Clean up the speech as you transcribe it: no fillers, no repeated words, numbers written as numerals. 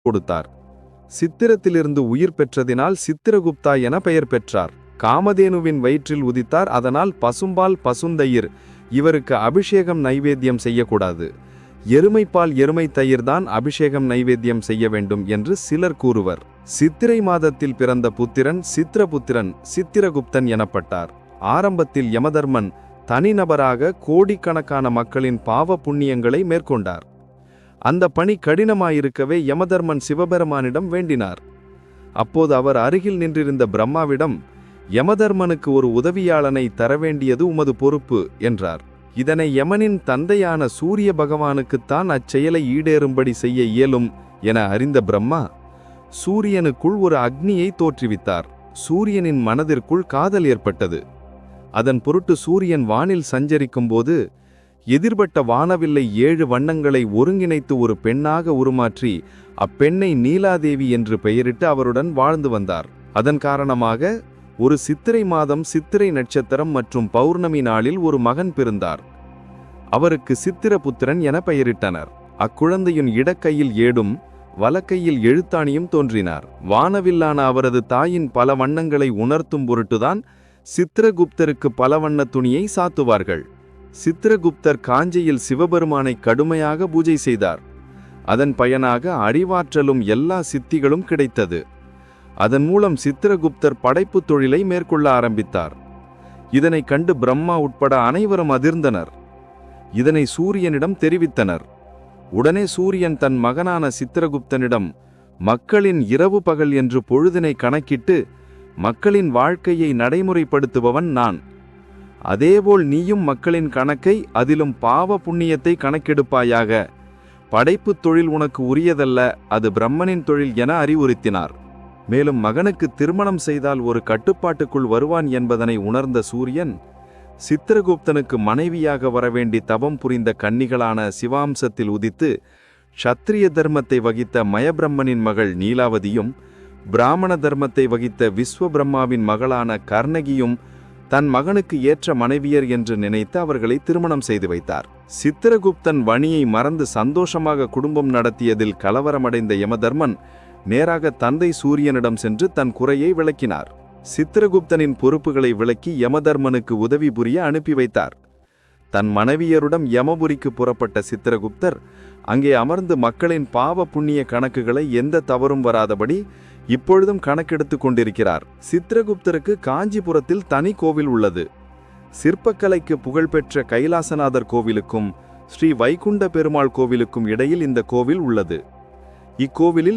கொடுத்தார். சித்திரத்திலிருந்து உயிர் பெற்றதினால் சித்திரகுப்தா என பெயர் பெற்றார். காமதேனுவின் வயிற்றில் உதித்தார். அதனால் பசும்பால் பசுந்தயிர் இவருக்கு அபிஷேகம் நைவேத்தியம் செய்யக்கூடாது. எருமைப்பால் எருமை தயிர்தான் அபிஷேகம் நைவேத்தியம் செய்ய வேண்டும் என்று சிலர் கூறுவர். சித்திரை மாதத்தில் பிறந்த புத்திரன் சித்திரபுத்திரன் சித்திரகுப்தன் எனப்பட்டார். ஆரம்பத்தில் யமதர்மன் தனிநபராக கோடிக்கணக்கான மக்களின் பாவ புண்ணியங்களை மேற்கொண்டார். அந்த பணி கடினமாயிருக்கவே யமதர்மன் சிவபெருமானிடம் வேண்டினார். அப்போது அவர் அருகில் நின்றிருந்த பிரம்மாவிடம், யமதர்மனுக்கு ஒரு உதவியாளனை தரவேண்டியது உமது பொறுப்பு என்றார். இதனை யமனின் தந்தையான சூரிய பகவானுக்குத்தான் அச்செயலை ஈடேறும்படி செய்ய இயலும் என அறிந்த பிரம்மா சூரியனுக்குள் ஒரு அக்னியை தோற்றுவித்தார். சூரியனின் மனதிற்குள் காதல் ஏற்பட்டது. அதன் பொருட்டு சூரியன் வானில் சஞ்சரிக்கும் போது எதிர்பட்ட வானவில்லை 7 வண்ணங்களை ஒருங்கிணைத்து ஒரு பெண்ணாக உருமாற்றி அப்பெண்ணை நீலாதேவி என்று பெயரிட்டு அவருடன் வாழ்ந்து வந்தார். அதன் காரணமாக ஒரு சித்திரை மாதம் சித்திரை நட்சத்திரம் மற்றும் பௌர்ணமி நாளில் ஒரு மகன் பிறந்தார். அவருக்கு சித்திரபுத்திரன் என பெயரிட்டனர். அக்குழந்தையின் இடக்கையில் ஏடும் வலக்கையில் எழுத்தாணியும் தோன்றினார். வானவில்லான அவரது தாயின் பல வண்ணங்களை உணர்த்தும் பொருட்டுதான் சித்திரகுப்தருக்கு பல வண்ண துணியை சாத்துவார்கள். சித்திரகுப்தர் காஞ்சியில் சிவபெருமானை கடுமையாக பூஜை செய்தார். அதன் பயனாக அறிவாற்றலும் எல்லா சித்திகளும் கிடைத்தது. அதன் மூலம் சித்திரகுப்தர் படைப்பு தொழிலை மேற்கொள்ள ஆரம்பித்தார். இதனை கண்டு பிரம்மா உட்பட அனைவரும் அதிர்ந்தனர். இதனை சூரியனிடம் தெரிவித்தனர். உடனே சூரியன் தன் மகனான சித்திரகுப்தனிடம், மக்களின் இரவு பகல் என்று பொழுதினை கணக்கிட்டு மக்களின் வாழ்க்கையை நடைமுறைப்படுத்துபவன் நான். அதேபோல் நீயும் மக்களின் கணக்கை, அதிலும் பாவ புண்ணியத்தை கணக்கெடுப்பாயாக. படைப்பு தொழில் உனக்கு உரியதல்ல, அது பிரம்மனின் தொழில் என அறிவுறுத்தினார். மேலும் மகனுக்கு திருமணம் செய்தால் ஒரு கட்டுப்பாட்டுக்குள் வருவான் என்பதனை உணர்ந்த சூரியன் சித்திரகுப்தனுக்கு மனைவியாக வரவேண்டி தவம் புரிந்த கன்னிகளான சிவாம்சத்தில் உதித்து க்ஷத்திரிய தர்மத்தை வகித்த மயபிரம்மனின் மகள் நீலாவதியும் பிராமண தர்மத்தை வகித்த விஸ்வபிரம்மாவின் மகளான கர்ணகியும் தன் மகனுக்கு ஏற்ற மனைவியர் என்று நினைத்து அவர்களை திருமணம் செய்து வைத்தார். சித்திரகுப்தன் வணியை மறந்து சந்தோஷமாக குடும்பம் நடத்தியதில் கலவரமடைந்த யமதர்மன் நேராக தந்தை சூரியனிடம் சென்று தன் குறையை விளக்கினார். சித்திரகுப்தனின் பொறுப்புகளை விளக்கி யமதர்மனுக்கு உதவி புரிய அனுப்பி வைத்தார். தன் மனைவியருடன் யமபுரிக்கு புறப்பட்ட சித்திரகுப்தர் அங்கே அமர்ந்து மக்களின் பாவ புண்ணிய கணக்குகளை எந்த தவறும் வராதபடி இப்பொழுதும் கணக்கெடுத்து கொண்டிருக்கிறார். சித்திரகுப்தருக்கு காஞ்சிபுரத்தில் தனி கோவில் உள்ளது. சிற்பக்கலைக்கு புகழ்பெற்ற கைலாசநாதர் கோவிலுக்கும் ஸ்ரீ வைகுண்ட பெருமாள் கோவிலுக்கும் இடையில் இந்த கோவில் உள்ளது. இக்கோவிலில்